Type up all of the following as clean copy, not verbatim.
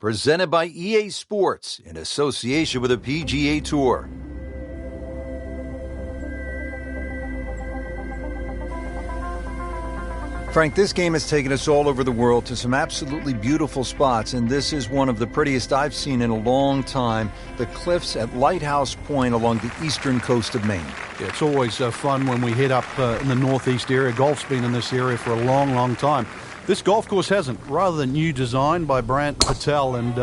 presented by EA Sports in association with the PGA Tour. Frank, this game has taken us all over the world to some absolutely beautiful spots, and this is one of the prettiest I've seen in a long time, the cliffs at Lighthouse Point along the eastern coast of Maine. Yeah, it's always fun when we head up in the northeast area. Golf's been in this area for a long, long time. This golf course hasn't. Rather new design by Brant Patel, and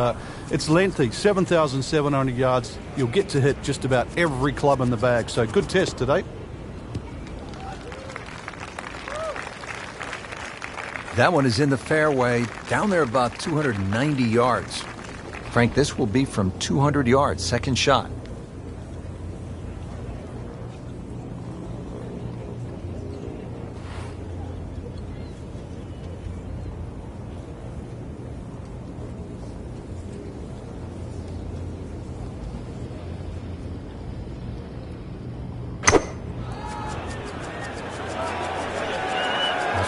it's lengthy, 7,700 yards. You'll get to hit just about every club in the bag, so good test today. That one is in the fairway, down there about 290 yards. Frank, this will be from 200 yards, second shot.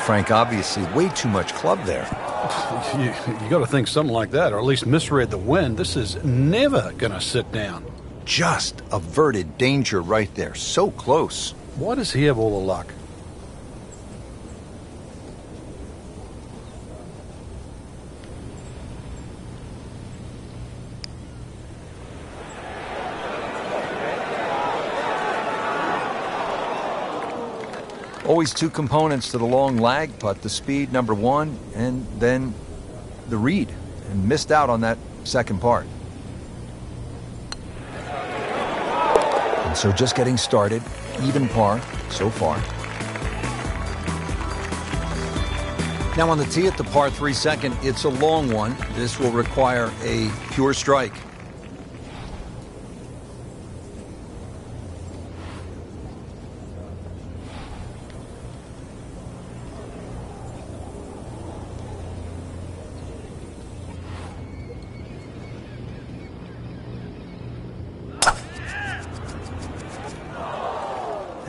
Frank, obviously way too much club there. You got to think something like that, or at least misread the wind. This is never going to sit down. Just averted danger right there. So close. Why does he have all the luck? Always two components to the long lag putt, the speed, number one, and then the read. And missed out on that second part. And so just getting started, even par so far. Now on the tee at the par 3 second, it's a long one. This will require a pure strike.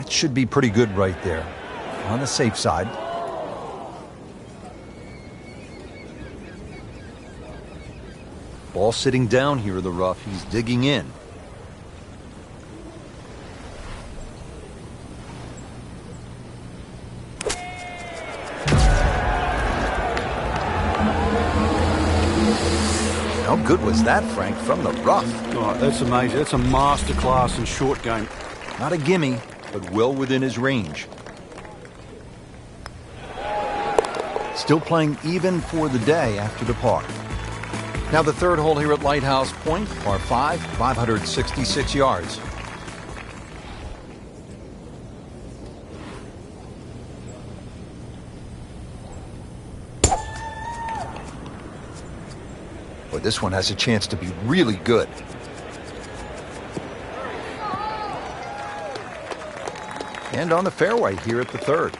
Should be pretty good right there, on the safe side. Ball sitting down here in the rough. He's digging in. How good was that, Frank, from the rough? Oh, that's amazing. That's a masterclass in short game. Not a gimme, but well within his range. Still playing even for the day after the par. Now the third hole here at Lighthouse Point, par 5, 566 yards. Boy, this one has a chance to be really good. And on the fairway here at the third.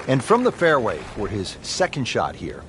And from the fairway for his second shot here.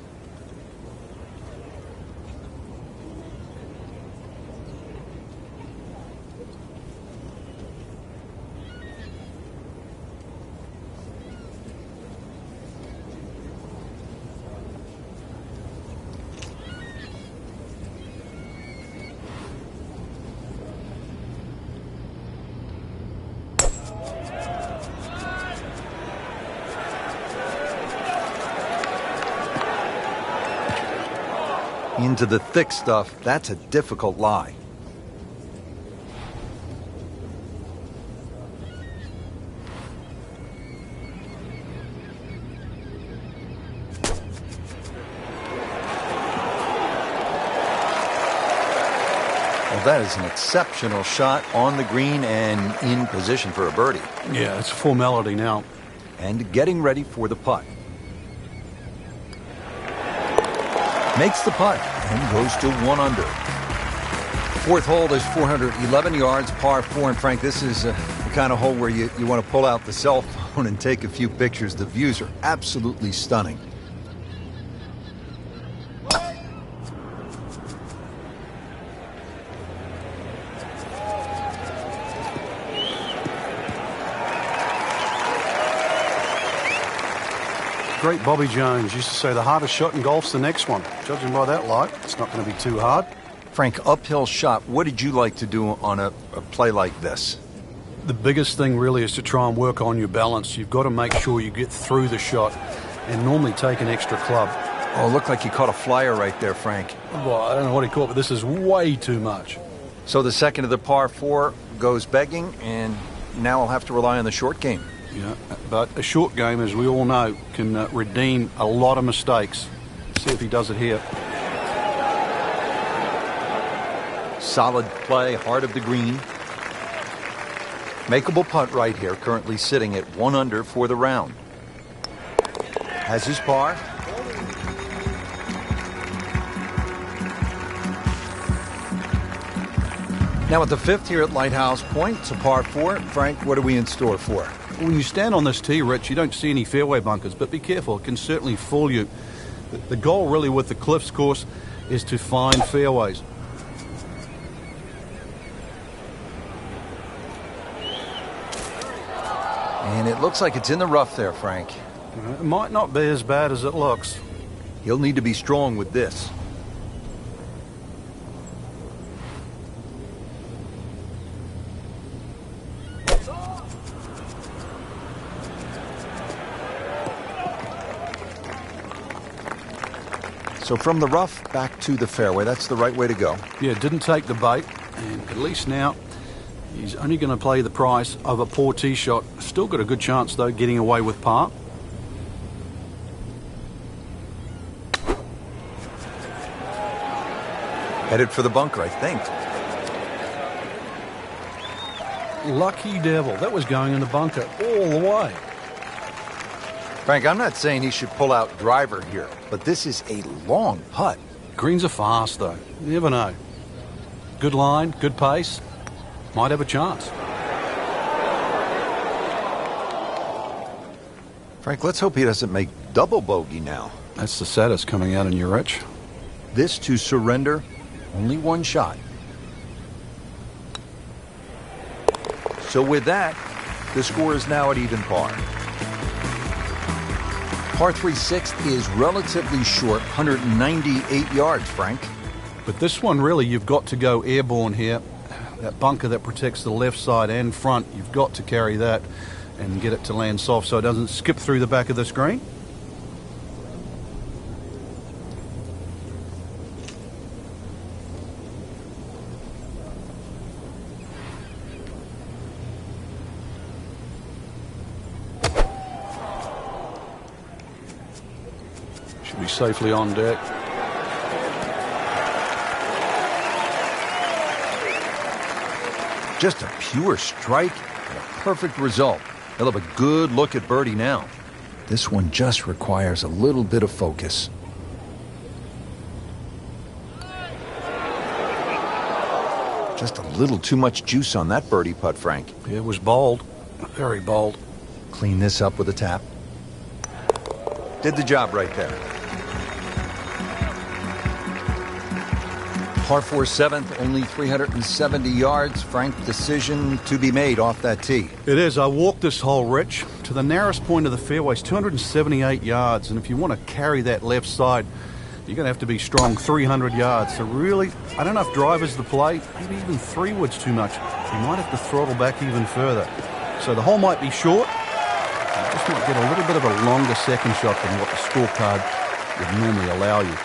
Into the thick stuff, that's a difficult lie. Well, that is an exceptional shot on the green and in position for a birdie. Yeah, it's a formality now. And getting ready for the putt. Makes the putt and goes to 1 under. Fourth hole is 411 yards, par 4. And Frank, this is the kind of hole where you want to pull out the cell phone and take a few pictures. The views are absolutely stunning. Great Bobby Jones used to say the hardest shot in golf's the next one. Judging by that light, it's not going to be too hard. Frank, uphill shot. What did you like to do on a play like this? The biggest thing really is to try and work on your balance. You've got to make sure you get through the shot and normally take an extra club. Oh, it looked like he caught a flyer right there, Frank. Well, I don't know what he caught, but this is way too much. So the second of the par 4 goes begging, and now I'll have to rely on the short game. Yeah, but a short game, as we all know, can redeem a lot of mistakes. Let's see if he does it here. Solid play, heart of the green. Makeable putt right here, currently sitting at 1 under for the round. Has his par. Now at the 5th here at Lighthouse Point, it's a par 4. Frank, what are we in store for? When you stand on this tee, Rich, you don't see any fairway bunkers, but be careful. It can certainly fool you. The goal really with the Cliffs course is to find fairways. And it looks like it's in the rough there, Frank. It might not be as bad as it looks. He'll need to be strong with this. So from the rough back to the fairway, that's the right way to go. Yeah, didn't take the bait, and at least now he's only going to play the price of a poor tee shot. Still got a good chance, though, getting away with par. Headed for the bunker, I think. Lucky devil. That was going in the bunker all the way. Frank, I'm not saying he should pull out driver here, but this is a long putt. Greens are fast, though. You never know. Good line, good pace. Might have a chance. Frank, let's hope he doesn't make double bogey now. That's the saddest coming out in you, Rich. This to surrender, only one shot. So with that, the score is now at even par. Par 3 6th is relatively short, 198 yards, Frank. But this one, really, you've got to go airborne here. That bunker that protects the left side and front, you've got to carry that and get it to land soft so it doesn't skip through the back of the screen. Should be safely on deck. Just a pure strike and a perfect result. He'll have a good look at birdie now. This one just requires a little bit of focus. Just a little too much juice on that birdie putt, Frank. It was bold, very bold. Clean this up with a tap. Did the job right there. Par 4 7th, only 370 yards. Frank, decision to be made off that tee. It is. I walked this hole, Rich, to the narrowest point of the fairway. It's 278 yards. And if you want to carry that left side, you're going to have to be strong 300 yards. So really, I don't know if driver's the play. Maybe even 3 wood's too much. You might have to throttle back even further. So the hole might be short. You just might get a little bit of a longer second shot than what the scorecard would normally allow you.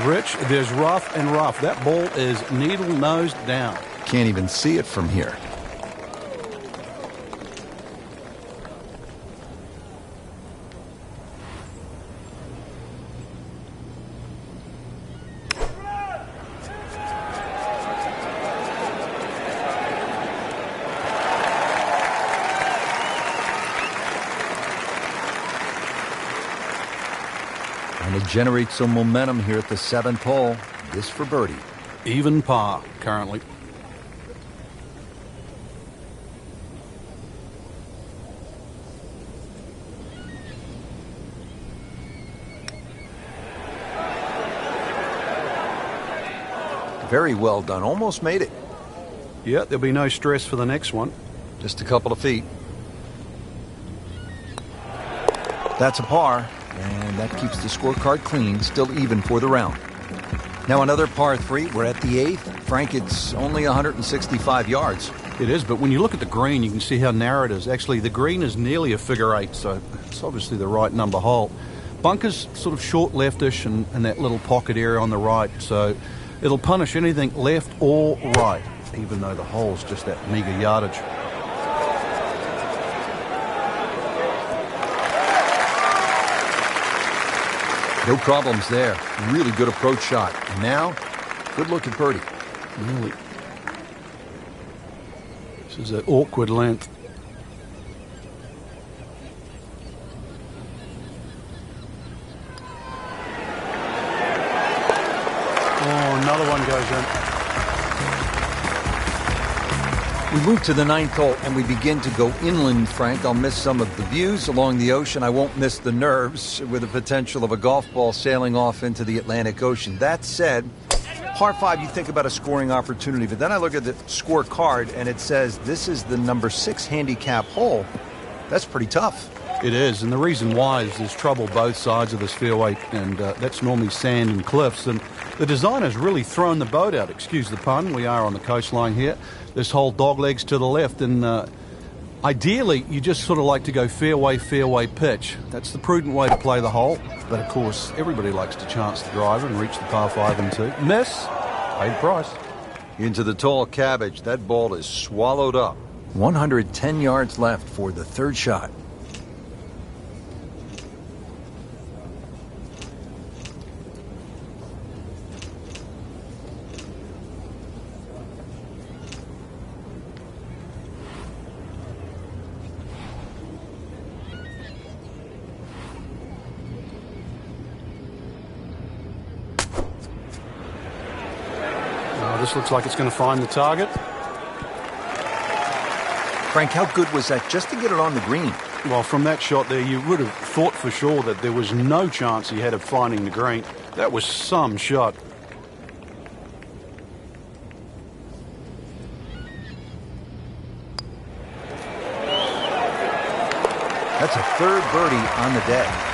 Rich, there's rough and rough. That ball is needle nose down. Can't even see it from here. And to generate some momentum here at the 7th hole. This for birdie. Even par currently. Very well done. Almost made it. Yeah, there'll be no stress for the next one. Just a couple of feet. That's a par. And that keeps the scorecard clean, still even for the round. Now another par 3. We're at the 8th. Frank, it's only 165 yards. It is, but when you look at the green, you can see how narrow it is. Actually, the green is nearly a figure 8, so it's obviously the right number hole. Bunker's sort of short leftish and that little pocket area on the right, so it'll punish anything left or right, even though the hole's just that meager yardage. No problems there. Really good approach shot. And now, good look at birdie. Really. This is an awkward length. Oh, another one goes in. We move to the 9th hole and we begin to go inland, Frank. I'll miss some of the views along the ocean. I won't miss the nerves with the potential of a golf ball sailing off into the Atlantic Ocean. That said, par 5, you think about a scoring opportunity, but then I look at the scorecard and it says this is the number 6 handicap hole. That's pretty tough. It is, and the reason why is there's trouble both sides of this fairway, and that's normally sand and cliffs, and the designer's really thrown the boat out, excuse the pun. We are on the coastline here. This whole doglegs to the left, and ideally you just sort of like to go fairway, fairway pitch. That's the prudent way to play the hole, but of course everybody likes to chance the driver and reach the par 5 and 2. Miss, paid price. Into the tall cabbage, that ball is swallowed up. 110 yards left for the 3rd shot. This looks like it's going to find the target. Frank, how good was that just to get it on the green? Well, from that shot there, you would have thought for sure that there was no chance he had of finding the green. That was some shot. That's a 3rd birdie on the day.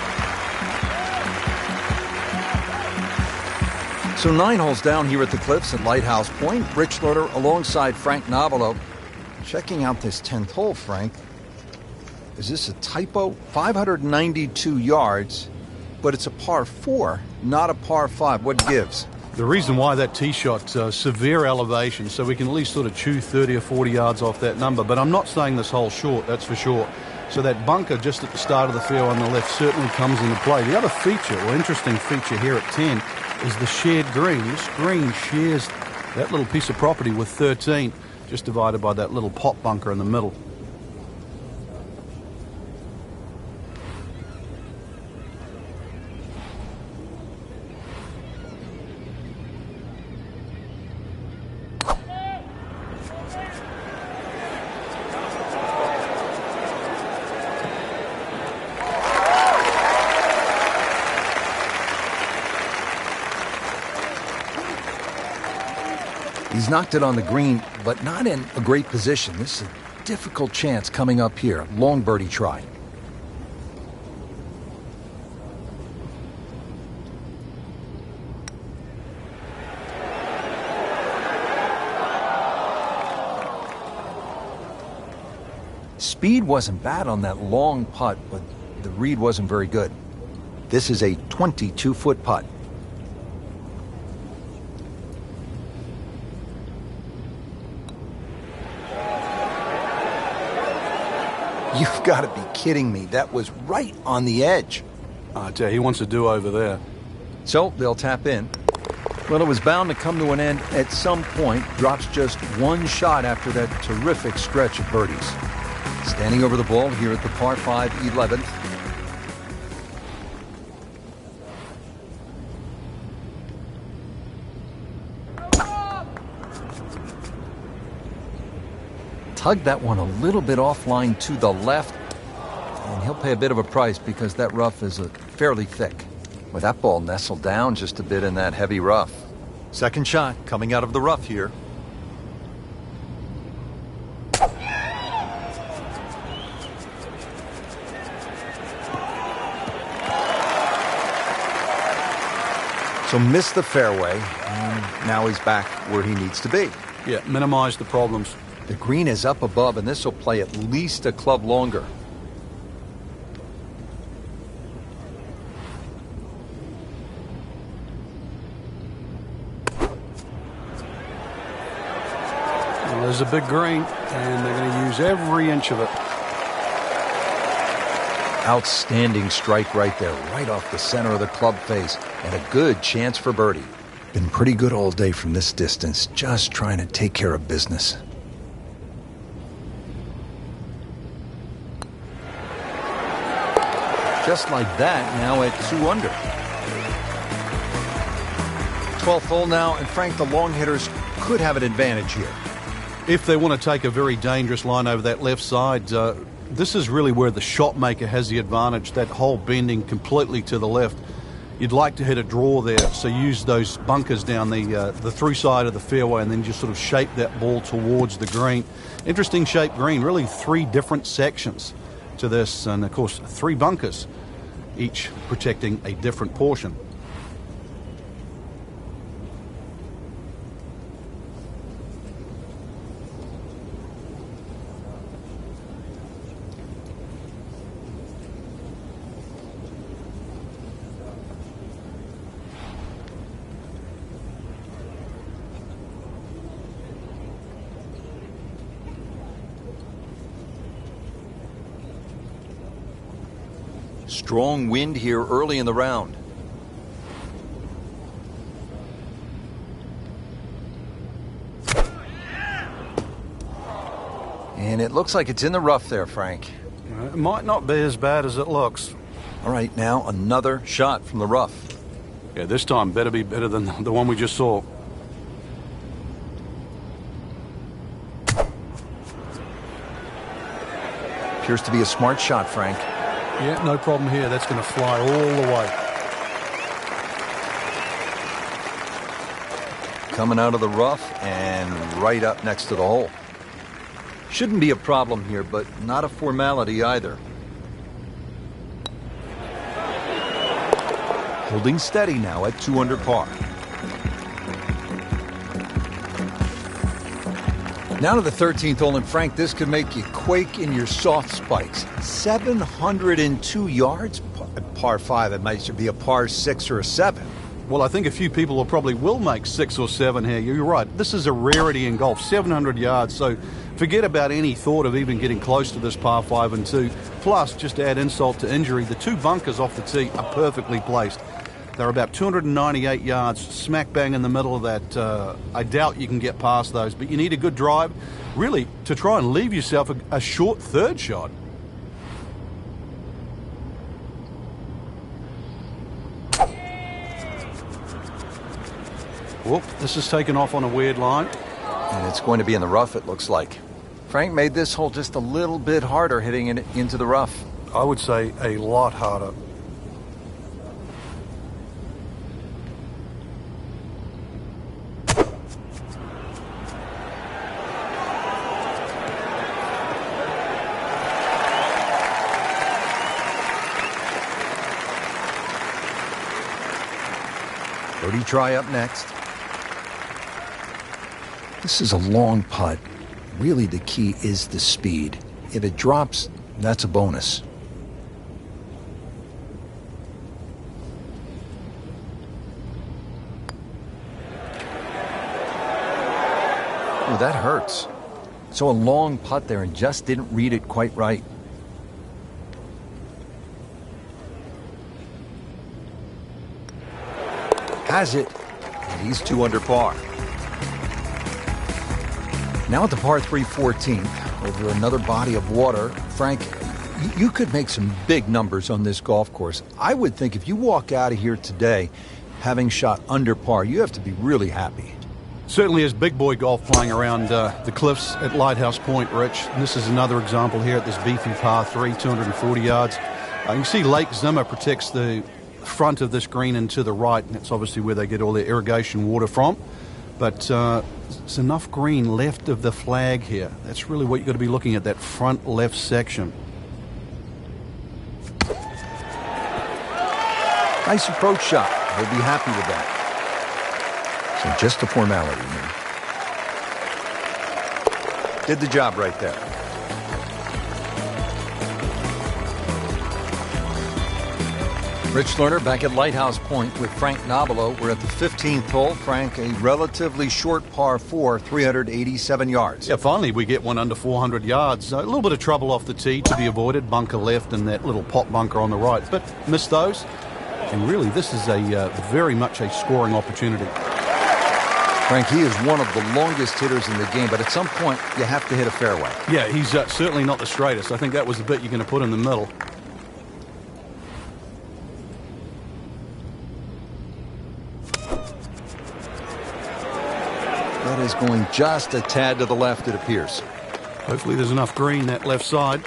So 9 holes down here at the Cliffs at Lighthouse Point. Rich Loader alongside Frank Novello. Checking out this 10th hole, Frank. Is this a typo? 592 yards, but it's a par 4, not a par 5. What gives? The reason why that tee shot, severe elevation, so we can at least sort of chew 30 or 40 yards off that number. But I'm not saying this hole's short, that's for sure. So that bunker just at the start of the fairway on the left certainly comes into play. The other feature, or interesting feature here at 10, is the shared green. This green shares that little piece of property with 13, just divided by that little pot bunker in the middle. He's knocked it on the green, but not in a great position. This is a difficult chance coming up here. Long birdie try. Speed wasn't bad on that long putt, but the read wasn't very good. This is a 22-foot putt. You've got to be kidding me. That was right on the edge. I tell you, he wants to do over there. So they'll tap in. Well, it was bound to come to an end at some point. Drops just one shot after that terrific stretch of birdies. Standing over the ball here at the par 5 11th. Tugged that one a little bit offline to the left, and he'll pay a bit of a price because that rough is fairly thick. With that ball nestled down just a bit in that heavy rough. Second shot coming out of the rough here. So missed the fairway, and now he's back where he needs to be. Yeah, minimize the problems. The green is up above, and this will play at least a club longer. Well, there's a big green, and they're going to use every inch of it. Outstanding strike right there, right off the center of the club face, and a good chance for birdie. Been pretty good all day from this distance, just trying to take care of business. Just like that, now at 2 under. 12th hole now, and Frank, the long hitters could have an advantage here. If they want to take a very dangerous line over that left side, this is really where the shot maker has the advantage, that hole bending completely to the left. You'd like to hit a draw there, so use those bunkers down the through side of the fairway and then just sort of shape that ball towards the green. Interesting shaped green, really 3 different sections to this, and of course 3 bunkers, each protecting a different portion. Strong wind here early in the round. And it looks like it's in the rough there, Frank. It might not be as bad as it looks. All right, now another shot from the rough. Yeah, this time better be better than the one we just saw. Appears to be a smart shot, Frank. Yeah, no problem here. That's going to fly all the way. Coming out of the rough and right up next to the hole. Shouldn't be a problem here, but not a formality either. Holding steady now at 2 under par. Now to the 13th hole, and Frank, this could make you quake in your soft spikes. 702 yards, par 5. It might be a par 6 or a 7. Well, I think a few people will make 6 or 7 here. You're right. This is a rarity in golf, 700 yards. So forget about any thought of even getting close to this par 5 and 2. Plus, just to add insult to injury, the 2 bunkers off the tee are perfectly placed. They're about 298 yards, smack bang in the middle of that. I doubt you can get past those, but you need a good drive, really, to try and leave yourself a short third shot. Whoop, this is taken off on a weird line. And it's going to be in the rough, it looks like. Frank made this hole just a little bit harder hitting it into the rough. I would say a lot harder. Birdie try up next. This is a long putt. Really, the key is the speed. If it drops, that's a bonus. Oh, that hurts. So a long putt there and just didn't read it quite right. Has it, and he's 2 under par. Now at the par 3 14th, over another body of water. Frank, you could make some big numbers on this golf course. I would think if you walk out of here today having shot under par, you have to be really happy. Certainly is big boy golf playing around the cliffs at Lighthouse Point, Rich. And this is another example here at this beefy par 3, 240 yards. You can see Lake Zimmer protects the front of this green and to the right, and that's obviously where they get all their irrigation water from. But there's enough green left of the flag here. That's really what you've got to be looking at, that front left section. Nice approach shot. He'll be happy with that. So just a formality here. Did the job right there. Rich Lerner back at Lighthouse Point with Frank Nobilo. We're at the 15th hole. Frank, a relatively short par 4, 387 yards. Yeah, finally we get one under 400 yards. A little bit of trouble off the tee to be avoided. Bunker left and that little pot bunker on the right. But missed those. And really, this is a very much a scoring opportunity. Frank, he is one of the longest hitters in the game, but at some point you have to hit a fairway. Yeah, he's certainly not the straightest. I think that was the bit you're going to put in the middle. That is going just a tad to the left, it appears. Hopefully there's enough green that left side.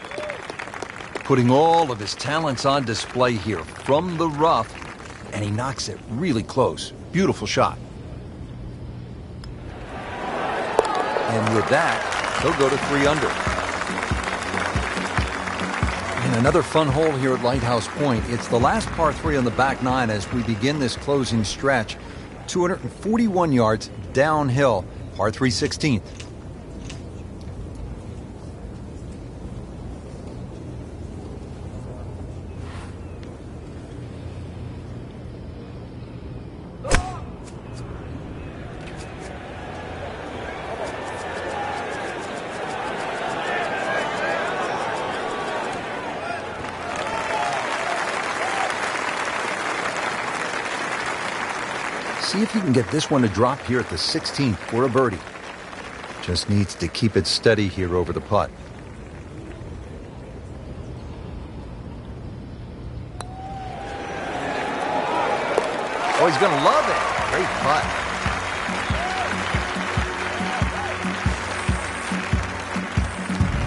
Putting all of his talents on display here from the rough, and he knocks it really close. Beautiful shot. And with that, he'll go to 3 under. And another fun hole here at Lighthouse Point. It's the last par 3 on the back 9 as we begin this closing stretch. 241 yards downhill, par 3 16th. See if you can get this one to drop here at the 16th for a birdie. Just needs to keep it steady here over the putt. Oh, he's going to love it. Great putt.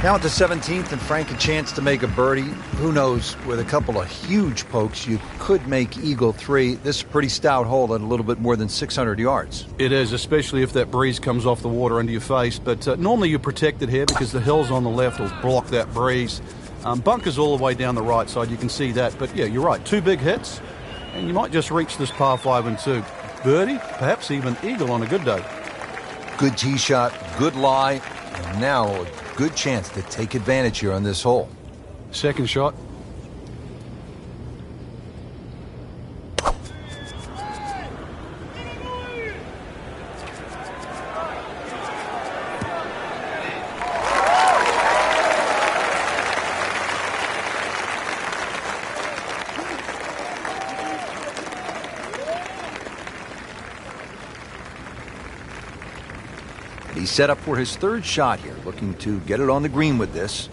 Now at the 17th, and Frank a chance to make a birdie. Who knows, with a couple of huge pokes, you could make Eagle 3. This is a pretty stout hole at a little bit more than 600 yards. It is, especially if that breeze comes off the water into your face. But normally you're protected here because the hills on the left will block that breeze. Bunkers all the way down the right side, you can see that. But yeah, you're right, 2 big hits, and you might just reach this par 5 and 2. Birdie, perhaps even eagle on a good day. Good tee shot, good lie, and now a good chance to take advantage here on this hole. Second shot. He's set up for his 3rd shot here, looking to get it on the green with this.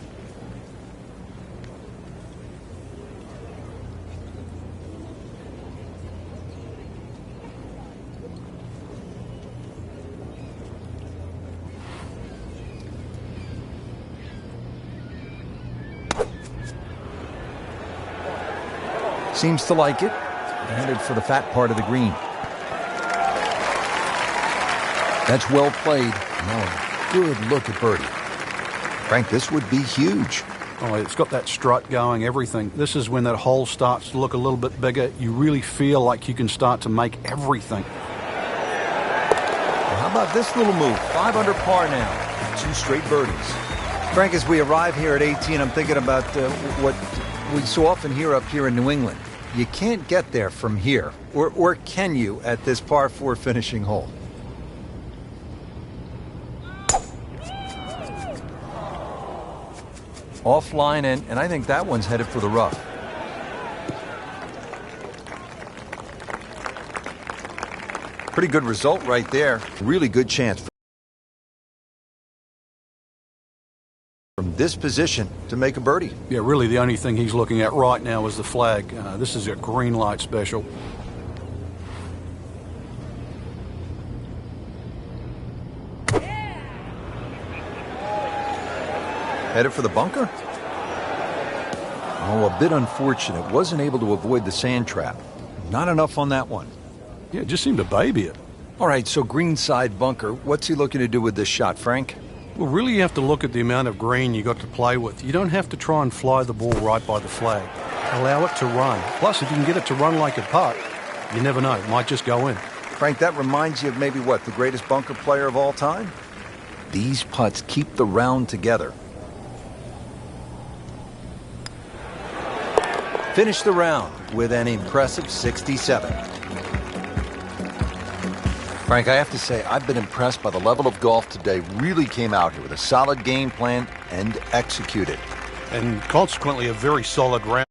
Seems to like it. Headed for the fat part of the green. That's well played. Now a good look at birdie. Frank, this would be huge. Oh, it's got that strut going, everything. This is when that hole starts to look a little bit bigger. You really feel like you can start to make everything. Well, how about this little move? 5 under par now. 2 straight birdies. Frank, as we arrive here at 18, I'm thinking about what we so often hear up here in New England. You can't get there from here. Or can you at this par 4 finishing hole? Offline, and I think that one's headed for the rough. Pretty good result right there. Really good chance from this position to make a birdie. Yeah, really the only thing he's looking at right now is the flag. This is a green light special. Headed for the bunker? Oh, a bit unfortunate. Wasn't able to avoid the sand trap. Not enough on that one. Yeah, just seemed to baby it. All right, so greenside bunker. What's he looking to do with this shot, Frank? Well, really you have to look at the amount of green you got to play with. You don't have to try and fly the ball right by the flag. Allow it to run. Plus, if you can get it to run like a putt, you never know. It might just go in. Frank, that reminds you of maybe what, the greatest bunker player of all time? These putts keep the round together. Finish the round with an impressive 67. Frank, I have to say, I've been impressed by the level of golf today. Really came out here with a solid game plan and executed. And consequently, a very solid round.